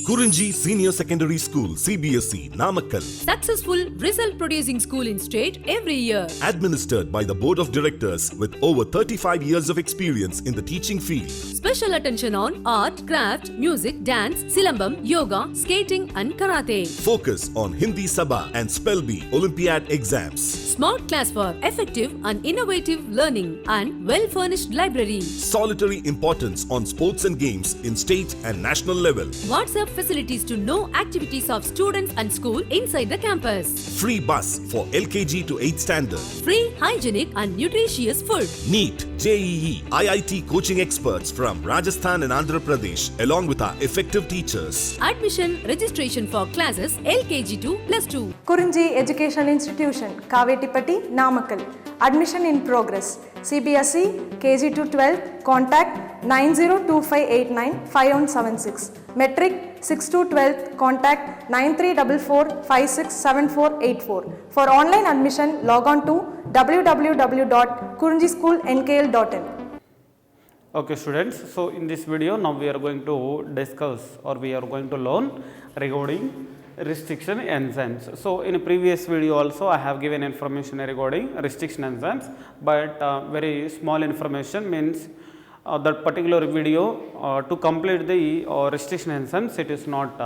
Kurunji Senior Secondary School, CBSE, Namakkal. Successful result producing school in state every year. Administered by the Board of Directors with over 35 years of experience in the teaching field. Special attention on art, craft, music, dance, silambam, yoga, skating and karate. Focus on Hindi Sabha and Spell Bee Olympiad exams. Smart class for effective and innovative learning and well-furnished library. Solitary importance on sports and games in state and national level. WhatsApp facilities to know activities of students and school inside the campus. Free bus for LKG to 8th standard. Free, hygienic and nutritious food. NEET, JEE, IIT coaching experts from Rajasthan and Andhra Pradesh along with our effective teachers. Admission registration for classes LKG to +2. Kurunji Educational Institution, Kavetipatti, Namakkal. Admission in progress. CBSE, KG to 12, contact 9025895176. Metric 6 to 12, contact 9344567484. For online admission, log on to www.kurunjischoolnkl.in. Okay students, so in this video now we are going to discuss or we are going to learn regarding restriction enzymes. So in a previous video also I have given information regarding restriction enzymes, but very small information means that particular video to complete the restriction enzymes it is not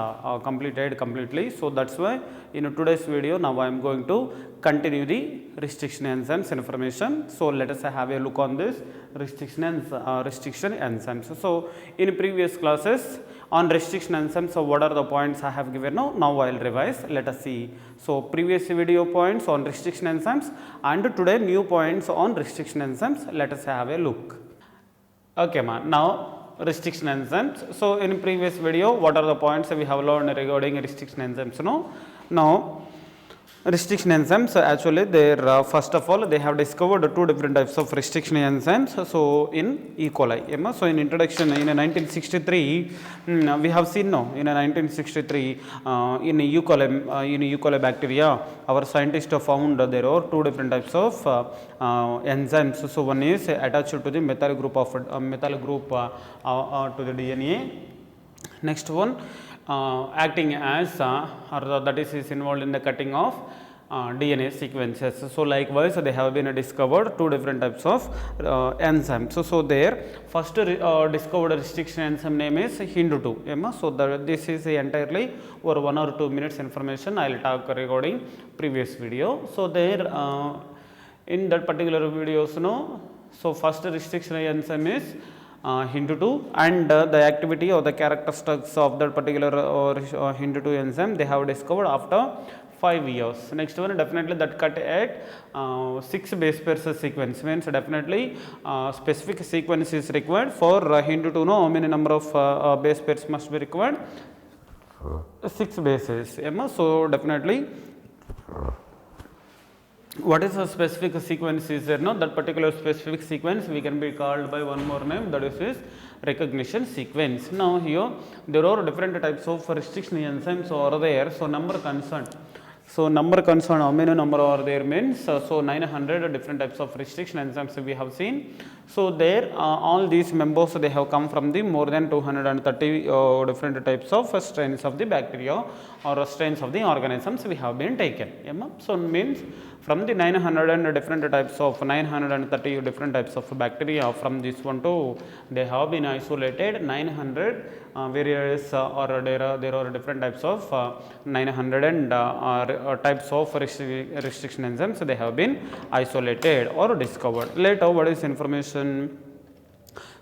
completed completely. So that's why in today's video now I am going to continue the restriction enzymes information. So let us have a look on this restriction enzymes. So in previous classes on restriction enzymes, so what are the points I have given now? Now I will revise. Let us see. So previous video points on restriction enzymes and today new points on restriction enzymes. Let us have a look. Okay, now restriction enzymes. So in previous video, what are the points we have learned regarding restriction enzymes? Now restriction enzymes actually they first of all they have discovered two different types of restriction enzymes. So in E. coli, so in introduction in 1963 we have seen in 1963 in E. coli bacteria our scientists have found there are two different types of enzymes. So one is attached to the methyl group to the DNA. Next one acting as that is involved in the cutting of DNA sequences. So likewise they have been discovered two different types of enzymes. So their first discovered restriction enzyme name is HIND2. So this is entirely over 1 or 2 minutes information I will talk regarding previous video. So there in that particular videos so first restriction enzyme is HIND2 and the activity or the characteristics of that particular HIND2 enzyme they have discovered after 5 years. Next one definitely that cut at 6 base pairs sequence means definitely specific sequence is required for HIND2 how many number of base pairs must be required? 6 bases. So definitely what is a specific sequence is there? That particular specific sequence we can be called by one more name, that is recognition sequence. Now here there are different types of restriction enzymes are there. So number concerned. So number concerned how many number are there means so 900 different types of restriction enzymes we have seen. So there all these members they have come from the more than 230 different types of strains of the bacteria or strains of the organisms we have been taken. So means from the 900 different types of 930 different types of bacteria from this one to they have been isolated 900 various or there are different types of 900 and types of restriction enzymes they have been isolated or discovered. Later what is information?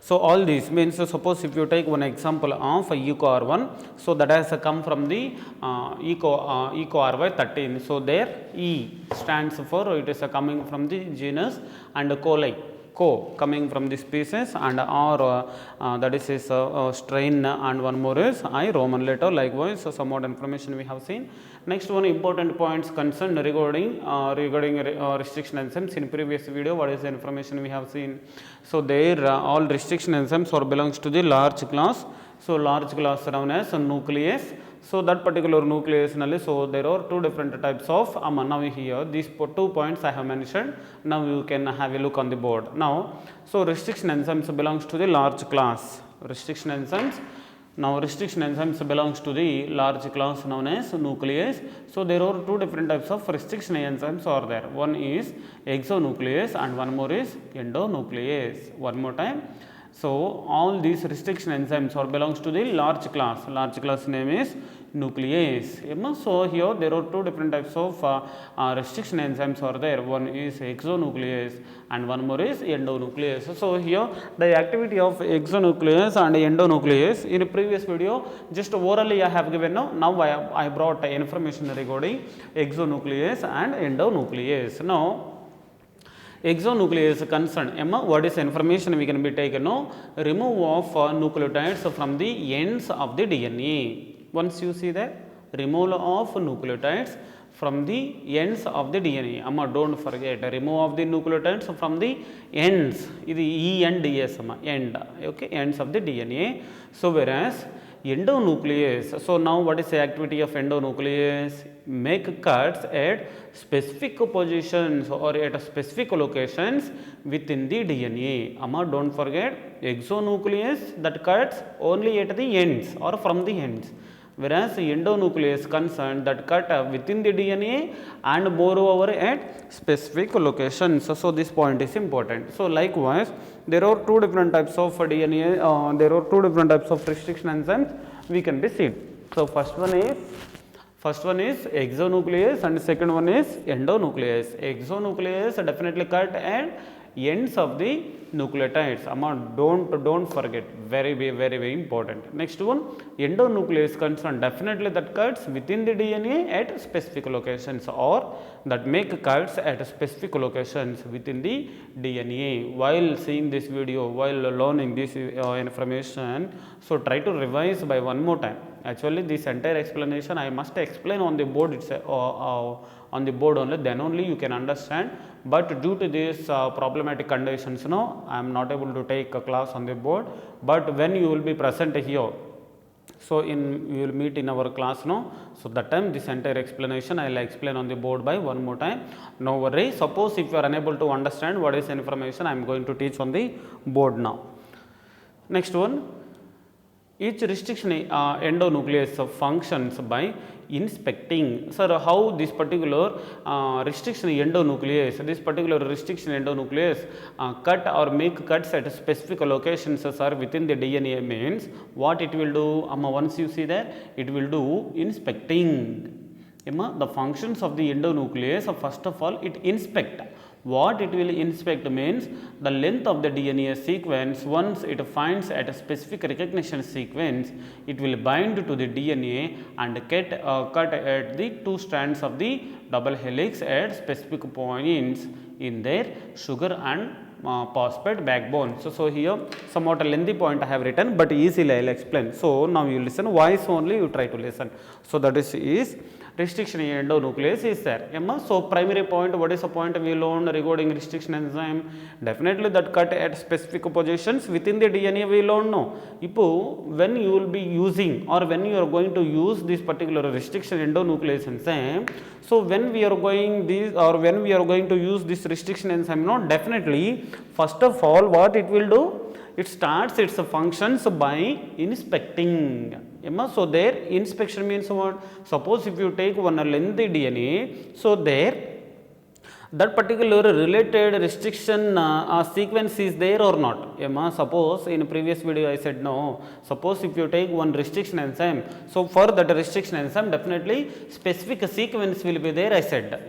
So all these means suppose if you take one example of EcoR1, so that has come from the EcoRY13. So there E stands for it is coming from the genus and coli. Coming from the species and R that is strain and one more is I Roman letter. Likewise so somewhat information we have seen. Next one important points concerned regarding restriction enzymes in previous video what is the information we have seen. So there all restriction enzymes or belongs to the large class. So large class known as nuclease. So that particular nucleus so there are two different types of now here these 2 points I have mentioned. Now you can have a look on the board. Now so restriction enzymes belongs to the large class. Restriction enzymes Now restriction enzymes belongs to the large class known as nuclease. So there are two different types of restriction enzymes are there. One is exonuclease and one more is endonuclease. One more time. So all these restriction enzymes are belongs to the large class. Large class name is nuclease. So here there are two different types of restriction enzymes are there. One is exonuclease and one more is endonuclease. So here the activity of exonuclease and endonuclease in a previous video just orally I have given. Now I brought information regarding exonuclease and endonuclease. Now exonuclease concern, Emma, what is information we can be taken? No, remove of nucleotides from the ends of the DNA. Once you see that, removal of nucleotides from the ends of the DNA. Amma, don't forget, remove of the nucleotides from the ends. This is E-N-D-S, end, okay, ends of the DNA. So whereas endonuclease, so now what is the activity of endonuclease? Make cuts at specific positions or at specific locations within the DNA. Amma, don't forget, exonuclease that cuts only at the ends or from the ends, whereas endonuclease concerned that cut within the DNA and moreover at specific locations. So this point is important. So likewise, there are two different types of DNA, there are two different types of restriction enzymes we can be seen. So first one is exonuclease and second one is endonuclease. Exonuclease definitely cut at ends of the nucleotides. Amma, don't forget, very important. Next one, endonuclease concern definitely that cuts within the DNA at specific locations or that make cuts at specific locations within the DNA. While seeing this video, while learning this information, so try to revise by one more time. Actually this entire explanation I must explain on the board itself, on the board only, then only you can understand. But due to this problematic conditions, no, I am not able to take a class on the board. But when you will be present here, so you will meet in our class, no, so that time this entire explanation I will explain on the board by one more time. No worry, suppose if you are unable to understand what is information I am going to teach on the board now. Next one, each restriction endonuclease functions by inspecting. Sir, how this particular restriction endonuclease, cut or make cuts at specific locations are within the DNA means what it will do? Once you see that, it will do inspecting. The functions of the endonuclease, first of all, it inspect. What it will inspect means the length of the DNA sequence. Once it finds at a specific recognition sequence, it will bind to the DNA and cut at the two strands of the double helix at specific points in their sugar and phosphate backbone. So here somewhat a lengthy point I have written, but easily I will explain. So now you listen, voice only you try to listen. So that is restriction endonuclease is there. So primary point, what is the point we learned regarding restriction enzyme? Definitely that cut at specific positions within the DNA we learned. No, when you will be using or when you are going to use this particular restriction endonuclease enzyme, so when we are going to use this restriction enzyme, no, definitely first of all what it will do, it starts its functions by inspecting. So there inspection means what? Suppose if you take one lengthy DNA, so there that particular related restriction sequence is there or not? Suppose in previous video I said no. Suppose if you take one restriction enzyme, so for that restriction enzyme definitely specific sequence will be there, I said.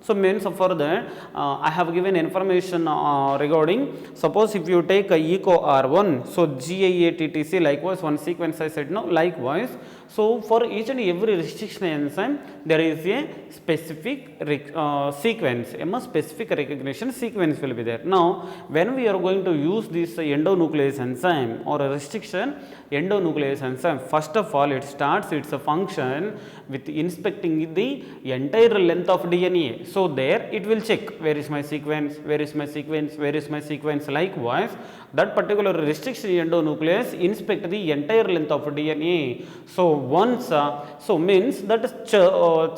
So means for that I have given information regarding, suppose if you take a EcoR1, so GIATTC, likewise one sequence I said no, likewise. So for each and every restriction enzyme there is a specific sequence, specific recognition sequence will be there. Now when we are going to use this endonuclease enzyme or a restriction endonuclease enzyme, first of all it starts its function with inspecting the entire length of DNA. So there it will check where is my sequence, where is my sequence, where is my sequence. Likewise that particular restriction endonuclease inspect the entire length of DNA. So once so means that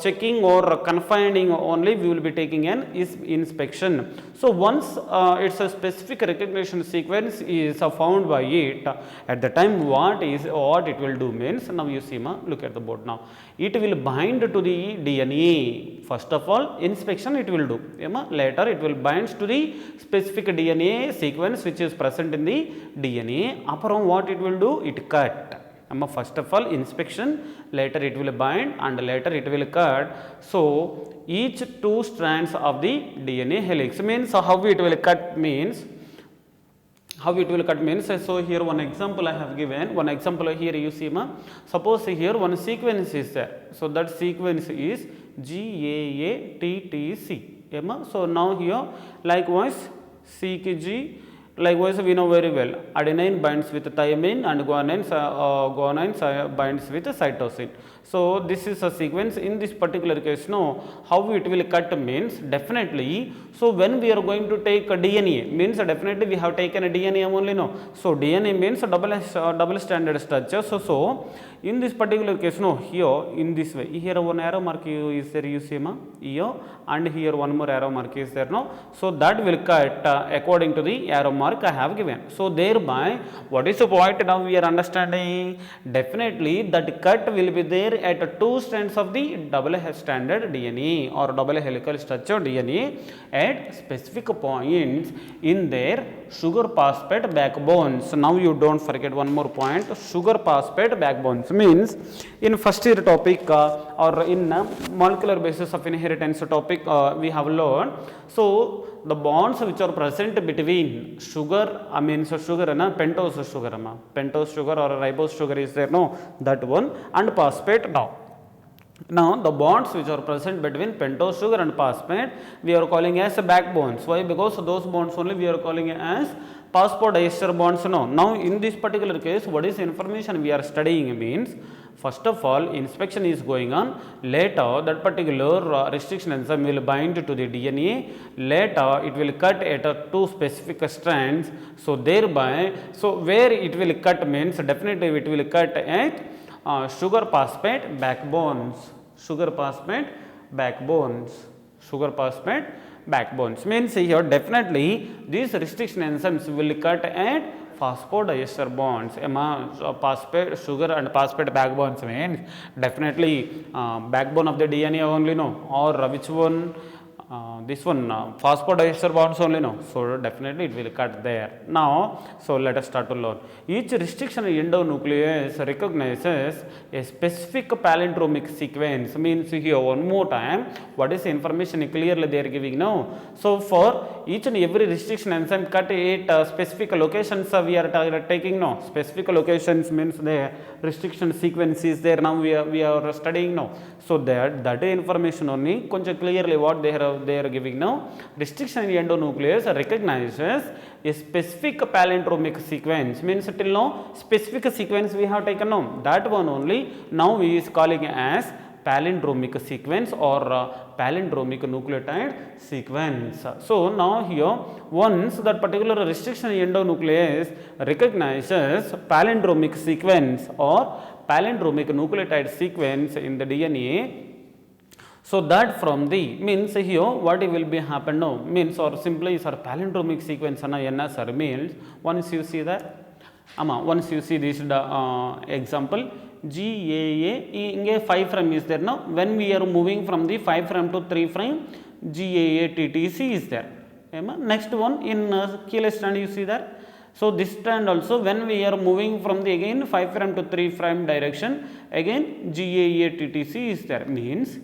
checking or confining only we will be taking an is inspection. So once it's a specific recognition sequence is found by it, at the time what it will do means, now you see look at the board now, it will bind to the DNA. First of all, inspection it will do, later it will bind to the specific DNA sequence which is present in the DNA. Upon what it will do, it cut. First of all, inspection, later it will bind, and later it will cut. So each two strands of the DNA helix means how it will cut means, so here one example I have given, one example here you see suppose here one sequence is there, so that sequence is GAATTC. So now here likewise CG, likewise we know very well adenine binds with thymine and guanine binds with cytosine. So this is a sequence. In this particular case, how it will cut means definitely, so when we are going to take a DNA means definitely we have taken a DNA only, so DNA means a double standard structure. So in this particular case, here in this way, here one arrow mark is there, you see here, and here one more arrow mark is there, so that will cut according to the arrow mark I have given. So thereby what is the point now we are understanding? Definitely that cut will be there at two strands of the double stranded DNA or double helical structure DNA at specific points in their sugar phosphate backbones. Now you don't forget one more point, sugar phosphate backbones means in first year topic or in molecular basis of inheritance topic we have learned. So the bonds which are present between sugar, sugar and pentose sugar, pentose sugar or ribose sugar is there, that one, and phosphate now. Now the bonds which are present between pentose sugar and phosphate we are calling as backbones. Why? Because those bonds only we are calling as phosphodiester bonds. Now in this particular case, what is information we are studying means, first of all inspection is going on, later that particular restriction enzyme will bind to the DNA, later it will cut at two specific strands. So thereby, so where it will cut means definitely it will cut at sugar phosphate backbones, sugar phosphate backbones means here definitely these restriction enzymes will cut at phosphodiester bonds. Phosphate sugar and phosphate backbones means definitely backbone of the DNA only, or which one? This one phosphodiester bonds only, so definitely it will cut there. Now so let us start to learn. Each restriction endonuclease recognizes a specific palindromic sequence, means here one more time what is the information clearly they are giving now. So for each and every restriction enzyme cut at specific locations we are taking now. Specific locations means the restriction sequence is there, now we are studying now. So that information only clearly what they are giving now. Restriction endonuclease recognizes a specific palindromic sequence, means till now specific sequence we have taken now, that one only now we is calling as palindromic sequence or palindromic nucleotide sequence. So now here once that particular restriction endonuclease recognizes palindromic sequence or palindromic nucleotide sequence in the DNA, so that from the means here what will be happen now means, or simply sir palindromic sequence sir means once you see that once you see this example GAA 5' is there now, when we are moving from the 5' to 3', GAATTC is there. Next one in kilo strand you see that. So this strand also when we are moving from the again 5' to 3' direction, again GAATTC is there, means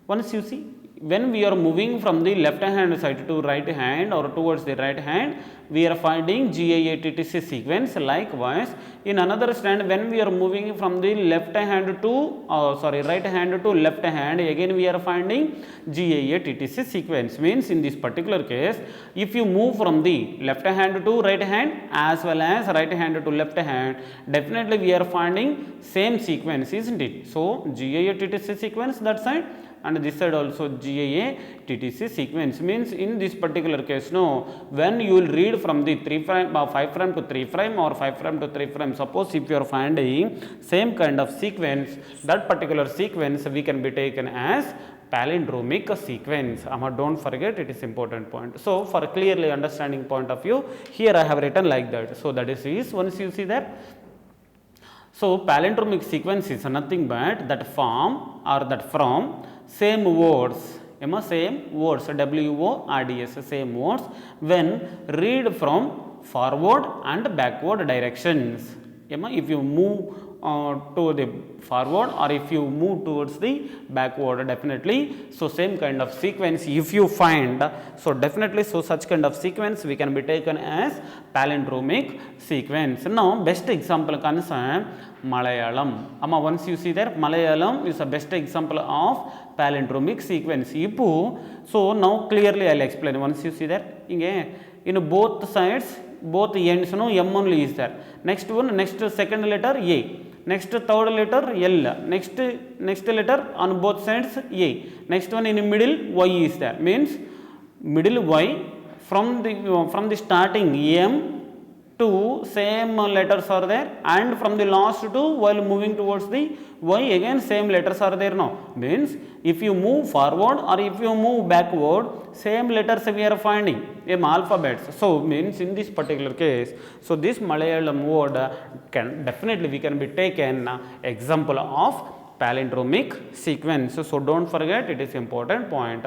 once you see when we are moving from the left hand side to right hand or towards the right hand, we are finding GAATTC sequence. Likewise in another strand when we are moving from the left hand to right hand to left hand, again we are finding GAATTC sequence, means in this particular case if you move from the left hand to right hand as well as right hand to left hand, definitely we are finding same sequence, isn't it? So GAATTC sequence that side and this side also GAATTC sequence, means in this particular case when you will read from the 5' to 3' or 5' to 3', suppose if you are finding same kind of sequence, that particular sequence we can be taken as palindromic sequence. Don't forget, it is important point. So for clearly understanding point of view, here I have written like that. So that is once you see that. So palindromic sequence is nothing but that form or that from same words, same words, WORDS, same words when read from forward and backward directions. If you move to the forward or if you move towards the backward, definitely, so same kind of sequence if you find, so definitely, so such kind of sequence we can be taken as palindromic sequence. Now best example concern Malayalam. Once you see there, Malayalam is the best example of palindromic sequence. So now clearly I will explain. Once you see there, in both sides, both ends, M only is there. Next one, next second letter A. Next third letter L, next letter on both sides A, next one in the middle Y is there, means middle Y from the starting M to same letters are there, and from the last to while moving towards the Y again same letters are there now, means if you move forward or if you move backward, same letters we are finding, alphabets. So means in this particular case, so this Malayalam word can definitely we can be taken example of palindromic sequence. So don't forget, it is important point.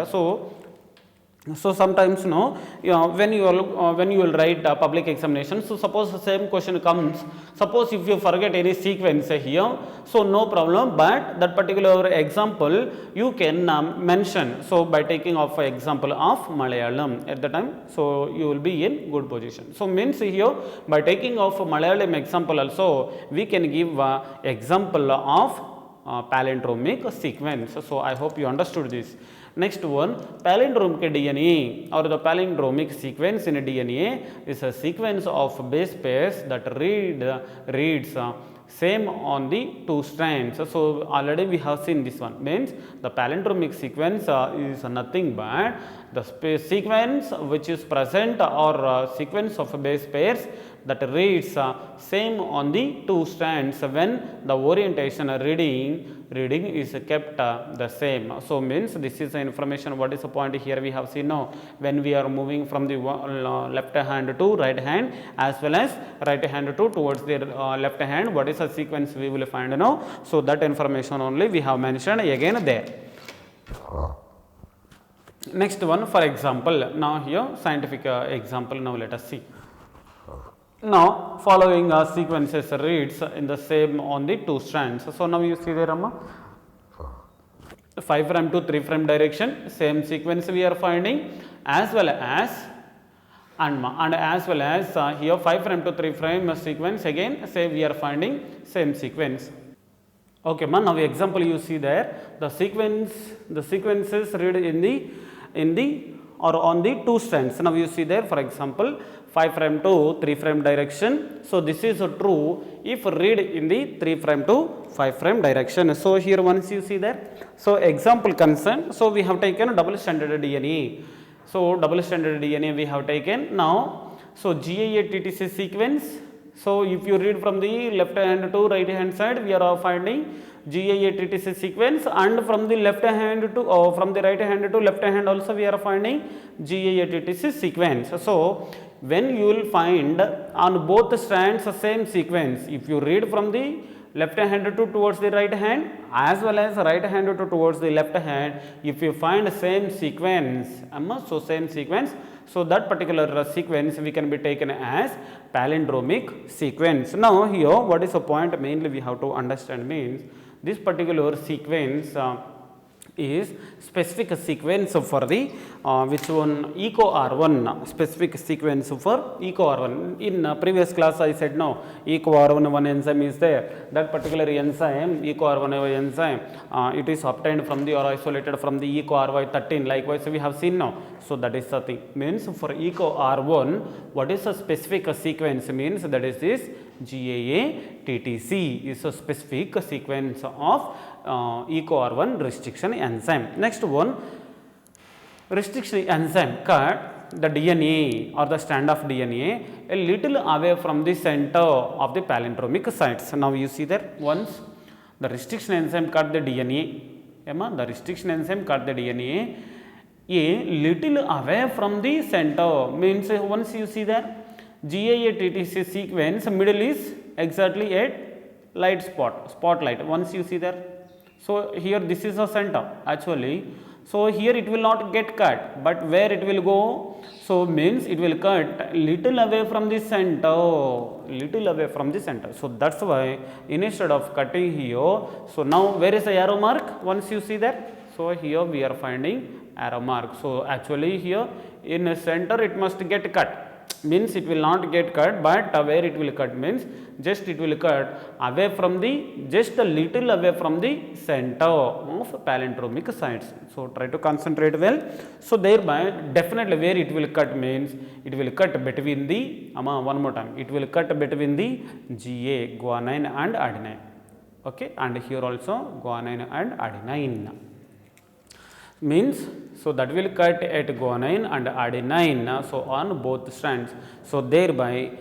So sometimes when you will write a public examination, so suppose the same question comes, suppose if you forget any sequence here, so no problem, but that particular example you can mention, so by taking of example of Malayalam at the time, so you will be in good position. So means here by taking of Malayalam example also we can give example of palindromic sequence. So I hope you understood this. Next one, palindromic DNA or the palindromic sequence in DNA is a sequence of base pairs that reads same on the two strands. So already we have seen this one, means the palindromic sequence is nothing but the sequence which is present or sequence of base pairs that reads same on the two strands when the orientation reading is kept the same. So means this is the information. What is the point here we have seen now, when we are moving from the left hand to right hand as well as right hand to towards the left hand, what is the sequence we will find now. So that information only we have mentioned again there. Next one, for example, now here scientific example, now let us see. Now following sequences reads in the same on the two strands. So now you see there 5' to 3' direction, same sequence we are finding, as well as and as well as here 5' to 3' sequence again say we are finding same sequence. Okay, now example you see there, the sequences read in the or on the two strands. Now you see there, for example, 5' to 3' direction. So this is true if read in the 3' to 5' direction. So here once you see there, so example concern, so we have taken double standard DNA. So double standard DNA we have taken now. So GAA-TTC sequence. So if you read from the left hand to right hand side, we are finding GAA-TTC sequence, and from the left hand to from the right hand to left hand also we are finding GAA-TTC sequence. So when you will find on both strands the same sequence, if you read from the left hand to towards the right hand as well as right hand to towards the left hand, if you find same sequence, so same sequence, so that particular sequence we can be taken as palindromic sequence. Now here what is the point mainly we have to understand means this particular sequence is specific sequence for the which one, EcoR1, specific sequence for EcoR1. In previous class I said no, EcoR1 one enzyme is there, that particular enzyme EcoR1 enzyme it is obtained from the or isolated from the EcoRY13, likewise we have seen now. So that is the thing, means for EcoR1 what is a specific sequence means that is this GAA-TTC is a specific sequence of EcoR1 restriction enzyme. Next one, restriction enzyme cut the DNA or the strand of DNA a little away from the center of the palindromic sites. Now you see that once the restriction enzyme cut the DNA The restriction enzyme cut the DNA a little away from the center, means once you see that GAA-TTC sequence, middle is exactly at light spotlight, once you see there. So here this is a center actually, so here it will not get cut, but where it will go, so means it will cut little away from the center, so that's why instead of cutting here, so now where is the arrow mark, once you see that, so here we are finding arrow mark. So actually here in a center it must get cut, means it will not get cut, but where it will cut means just it will cut away from the, just a little away from the center of palindromic sites. So try to concentrate well. So thereby definitely where it will cut means it will cut between the, one more time, it will cut between the GA, guanine and adenine, okay, and here also guanine and adenine, means so that will cut at guanine and adenine, so on both strands. So thereby,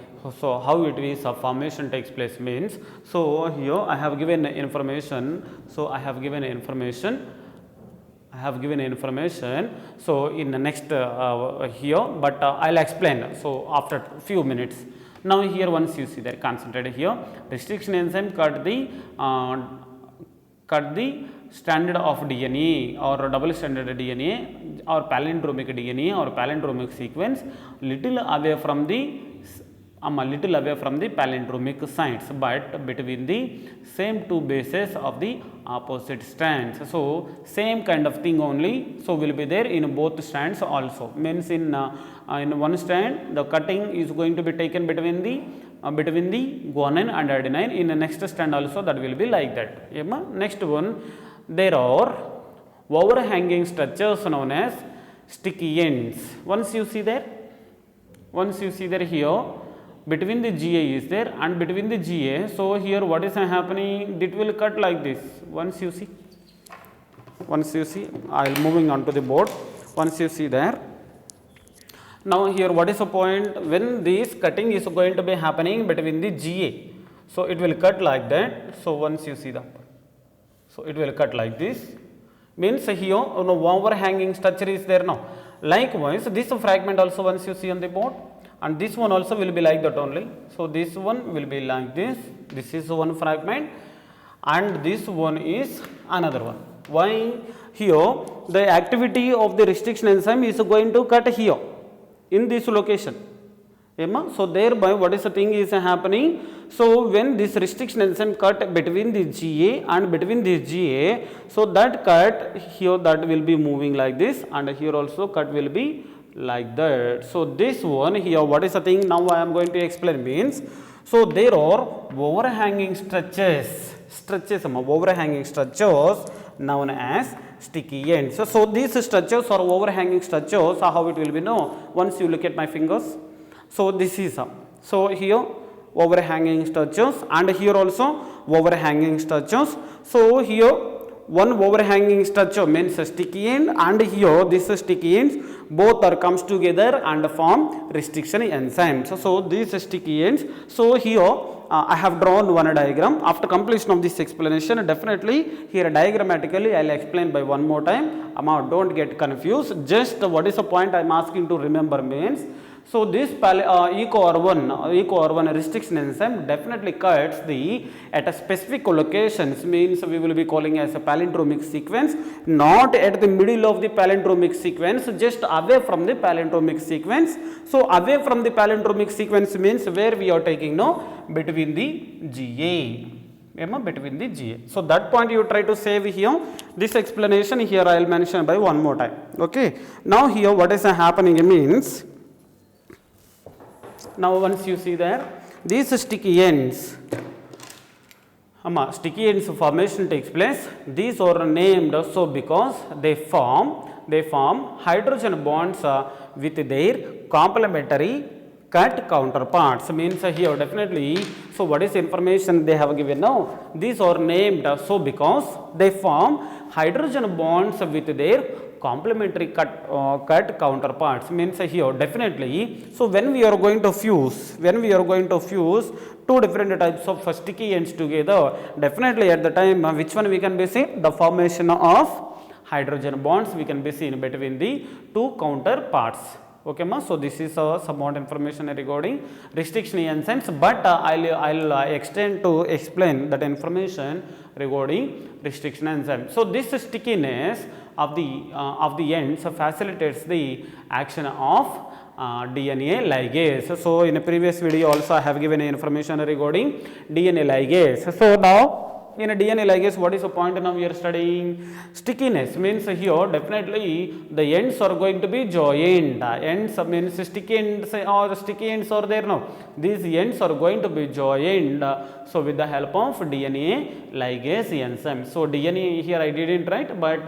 so how it is a formation takes place means, so here I have given information, so so in the next here, but I'll explain so after few minutes. Now here once you see that, concentrate here, restriction enzyme cut the standard of DNA or double standard DNA or palindromic DNA or palindromic sequence little away from the palindromic sites, but between the same two bases of the opposite strands. So same kind of thing only, so will be there in both strands also, means in one strand the cutting is going to be taken between the guanine and adenine, in the next strand also that will be like that. Next one, there are overhanging structures known as sticky ends. Once you see there here, between the GA is there and between the GA, so here what is happening, it will cut like this. Once you see, I will moving on to the board. Once you see there, now here what is the point, when this cutting is going to be happening between the GA, so it will cut like that. So once you see that, so it will cut like this, means here overhanging structure is there now. Likewise this fragment also once you see on the board, and this one also will be like that only. So this one will be like this, this is one fragment and this one is another one. Why? Here the activity of the restriction enzyme is going to cut here in this location. So thereby what is the thing is happening, so when this restriction enzyme cut between the GA and between this GA, so that cut here that will be moving like this, and here also cut will be like that. So this one here, what is the thing now I am going to explain means, so there are overhanging structures known as sticky ends. So these structures or overhanging structures, how it will be known, once you look at my fingers, so this is so here overhanging structures and here also overhanging structures. So here one overhanging structure means a sticky end, and here this sticky ends both are comes together and form restriction enzymes. So these sticky ends, so here I have drawn one diagram. After completion of this explanation, definitely here diagrammatically I will explain by one more time. Don't get confused, just what is the point I am asking to remember means, so this EcoR1 restriction enzyme definitely cuts at a specific locations, means we will be calling as a palindromic sequence, not at the middle of the palindromic sequence, just away from the palindromic sequence. So away from the palindromic sequence means where we are taking between the GA. Between the GA. So that point you try to save here. This explanation here I will mention by one more time. Okay. Now here what is happening means, now once you see there, these sticky ends, sticky ends formation takes place. These are named so because they form hydrogen bonds with their complementary cut counterparts, means here definitely, so what is information they have given now, these are named so because they form hydrogen bonds with their complementary cut counterparts. Means here definitely, so when we are going to fuse two different types of sticky ends together, definitely at the time which one we can be seen? The formation of hydrogen bonds we can be seen between the two counterparts. Okay ma, so this is somewhat information regarding restriction enzymes, but I'll extend to explain that information regarding restriction enzyme. So this stickiness of the ends facilitates the action of DNA ligase. So in a previous video also I have given information regarding DNA ligase. So now in a DNA ligase, what is the point now we are studying? Stickiness means here definitely the ends are going to be joined. Ends means sticky ends or sticky ends are there now. These ends are going to be joined. So with the help of DNA ligase enzyme. So DNA here I didn't write, but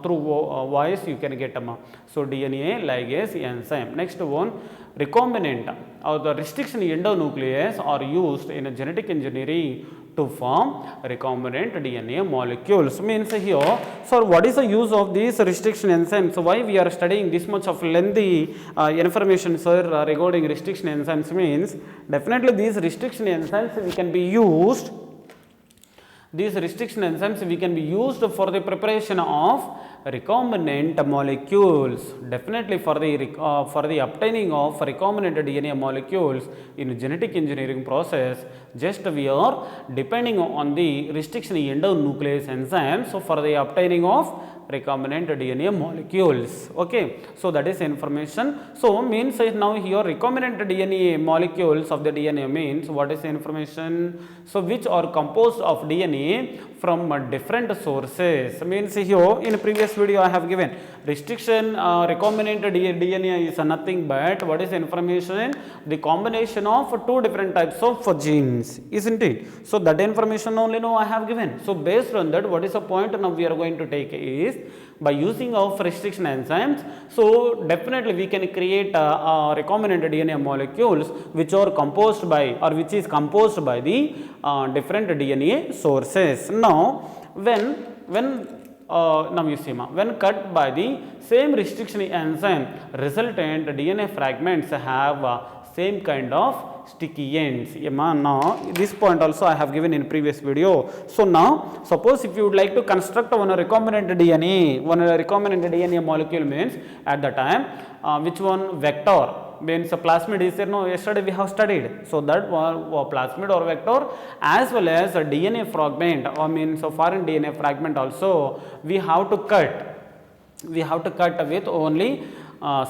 through voice you can get them. So DNA ligase enzyme. Next one, recombinant or the restriction endonuclease are used in a genetic engineering to form recombinant DNA molecules. Means here, so what is the use of these restriction enzymes? So why we are studying this much of lengthy information, sir, regarding restriction enzymes? Means definitely these restriction enzymes we can be used. These restriction enzymes we can be used for the preparation of recombinant molecules. Definitely for the obtaining of recombinant DNA molecules in genetic engineering process, just we are depending on the restriction endonuclease enzyme. So for the obtaining of recombinant DNA molecules. Okay, so that is information. So means now here recombinant DNA molecules of the DNA means what is the information? So which are composed of DNA from different sources. Means here in previous video I have given restriction recombinant DNA is nothing but what is the information? The combination of two different types of genes, isn't it? So that information only now I have given. So based on that, what is the point now we are going to take is by using of restriction enzymes. So definitely we can create recombinant DNA molecules which are composed by or which is composed by the different DNA sources. Now when you see when cut by the same restriction enzyme, resultant DNA fragments have same kind of sticky ends. Now this point also I have given in previous video. So now suppose if you would like to construct one recombinant DNA molecule means at the time which one vector means a plasmid is there, no, yesterday we have studied. So that plasmid or vector as well as a DNA fragment or means a foreign DNA fragment also we have to cut with only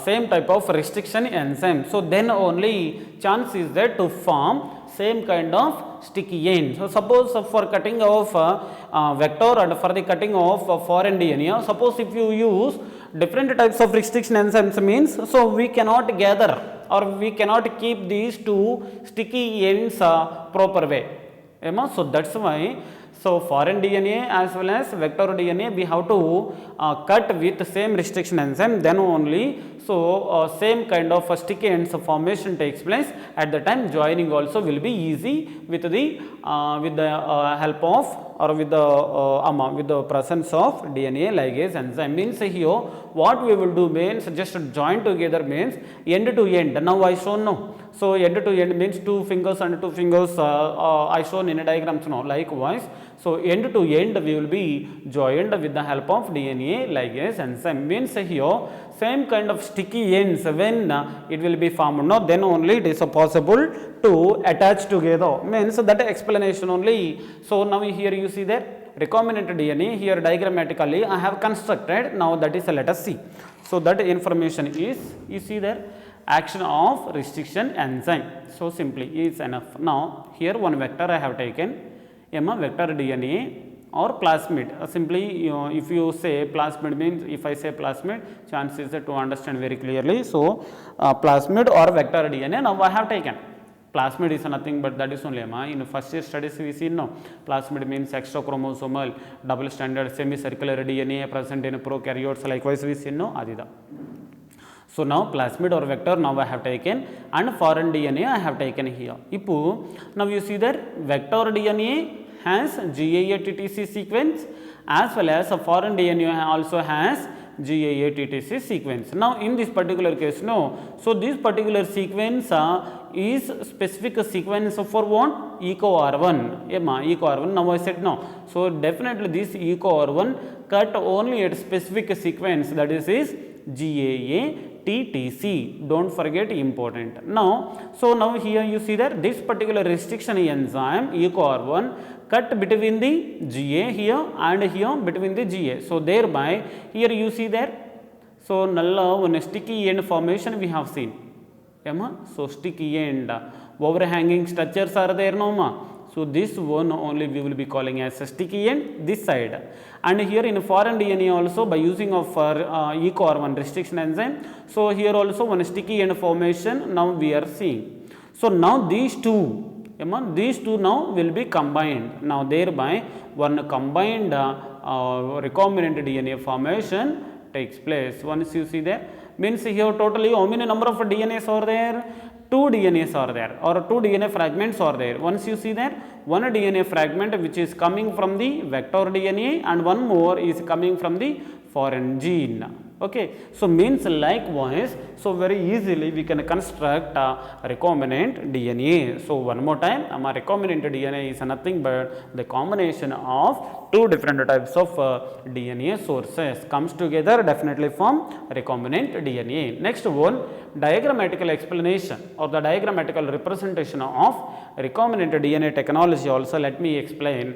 same type of restriction enzyme. So then only chance is there to form same kind of sticky end. So suppose for cutting of vector and for the cutting of foreign DNA, suppose if you use different types of restriction enzymes means, so we cannot gather or we cannot keep these two sticky ends proper way. So that's why so foreign DNA as well as vector DNA we have to cut with the same restriction enzyme, then only so same kind of sticky ends formation takes place. At the time joining also will be easy with the help of or with the presence of DNA ligase enzyme. Means here what we will do means just join together means end to end. Now I shown no. So end to end means two fingers and two fingers I shown in a diagram now. Likewise, so end to end we will be joined with the help of DNA ligase enzyme. Means here same kind of sticky ends when it will be formed, no, then only it is possible to attach together. Means that explanation only. So now here you see that recombinant DNA here diagrammatically I have constructed. Now that is let us see. So that information is, you see there, action of restriction enzyme. So simply is enough. Now here one vector I have taken, vector DNA or plasmid. Simply if you say plasmid means, if I say plasmid, chances to understand very clearly. So plasmid or vector DNA now I have taken. Plasmid is nothing but that is only in first year studies we see no. Plasmid means extra chromosomal double stranded semicircular DNA present in prokaryotes. Likewise we see no adida. So now plasmid or vector now I have taken and foreign DNA I have taken here. Now you see that vector DNA has GAA TTC sequence as well as a foreign DNA also has GAA-TTC sequence. Now in this particular case, no. So this particular sequence is specific sequence for what? EcoR1. EcoR1. Now I said no. So definitely this EcoR1 cut only at specific sequence, that is GAA-TTC. Don't forget, important. Now, so now here you see that this particular restriction enzyme EcoR1 cut between the GA here and here between the GA. So thereby here you see that, so null one sticky end formation we have seen. So sticky end, overhanging structures are there, no ma. So this one only we will be calling as a sticky end this side. And here in foreign DNA also, by using of EcoR1 restriction enzyme, so here also one sticky end formation now we are seeing. So now these two now will be combined. Now thereby one combined recombinant DNA formation takes place. Once you see there, means here totally how many number of DNAs are there? 2 DNAs are there, or 2 DNA fragments are there. Once you see that, one DNA fragment which is coming from the vector DNA and one more is coming from the foreign gene. Okay, so means likewise, so very easily we can construct recombinant DNA. So one more time, recombinant DNA is nothing but the combination of 2 different types of DNA sources comes together, definitely form recombinant DNA. Next one, diagrammatical explanation or the diagrammatical representation of recombinant DNA technology also let me explain.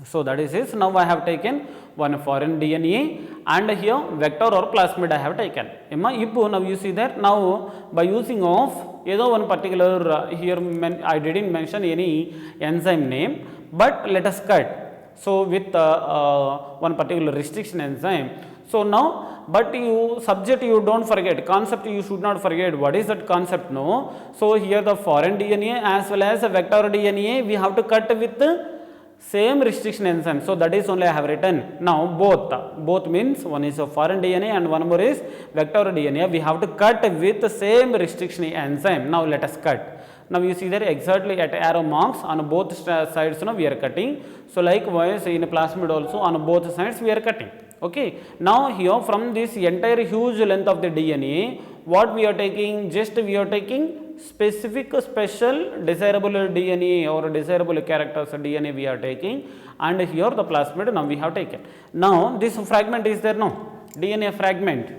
So that is now I have taken one foreign DNA and here vector or plasmid I have taken. Now you see that now by using of one particular here I didn't mention any enzyme name, but let us cut. So with one particular restriction enzyme. So now, but you subject you don't forget, concept you should not forget. What is that concept? No. So here the foreign DNA as well as the vector DNA we have to cut with the same restriction enzyme. So that is only I have written. Now both means one is a foreign DNA and one more is vector DNA. We have to cut with the same restriction enzyme. Now let us cut. Now you see there exactly at arrow marks on both sides we are cutting. So likewise in plasmid also on both sides we are cutting. Okay. Now here from this entire huge length of the DNA, what we are taking? Just we are taking specific special desirable DNA or desirable characters DNA we are taking, and here the plasmid now we have taken. Now this fragment is there, no? DNA fragment.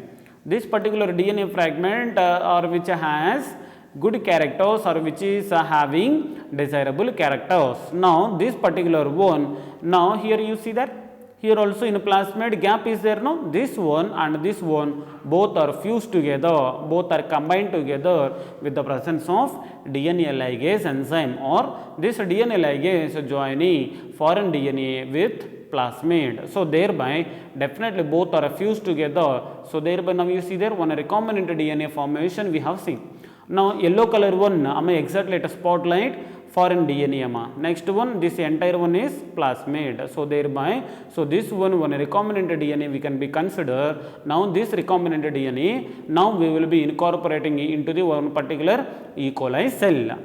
This particular DNA fragment or which has good characters or which is having desirable characters. Now this particular one, now here you see that here also in plasmid gap is there, no? This one and this one both are fused together, both are combined together with the presence of DNA ligase enzyme, or this DNA ligase joining foreign DNA with plasmid. So thereby definitely both are fused together. So thereby now you see there one recombinant DNA formation we have seen. Now yellow color one exactly at a spotlight foreign DNA. Next one, this entire one is plasmid. So thereby, so this one recombinant DNA we can be consider. Now this recombinant DNA, now we will be incorporating into the one particular E. coli cell.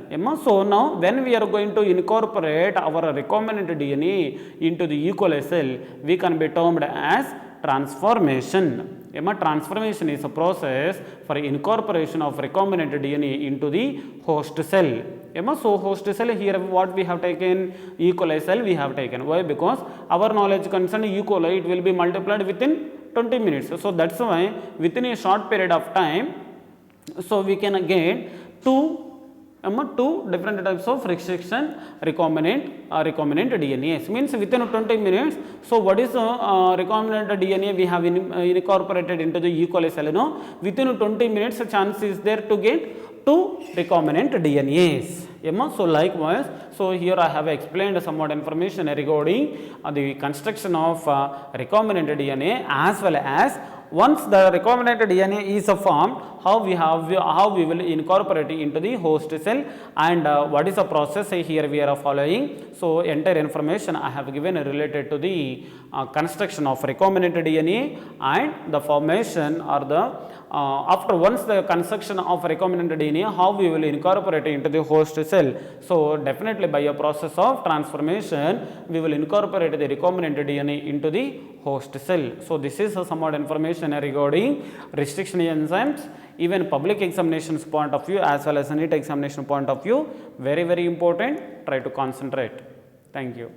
So now when we are going to incorporate our recombinant DNA into the E. coli cell, we can be termed as transformation. Transformation is a process for incorporation of recombinant DNA into the host cell. So host cell here what we have taken? E. coli cell we have taken. Why? Because our knowledge concern E. coli, it will be multiplied within 20 minutes. So that's why within a short period of time, so we can get two different types of restriction recombinant DNA. Means within 20 minutes. So what is recombinant DNA we have incorporated into the E. coli cell? No, within 20 minutes chance is there to get 2 recombinant DNAs. So likewise, so here I have explained somewhat information regarding the construction of recombinant DNA, as well as once the recombinant DNA is formed, how we will incorporate it into the host cell, and what is the process here we are following. So entire information I have given related to the construction of recombinant DNA and the formation or the after once the construction of recombinant DNA, how we will incorporate it into the host cell. So definitely by a process of transformation, we will incorporate the recombinant DNA into the host cell. So this is somewhat information regarding restriction enzymes, even public examinations point of view as well as NEET examination point of view, very important. Try to concentrate. Thank you.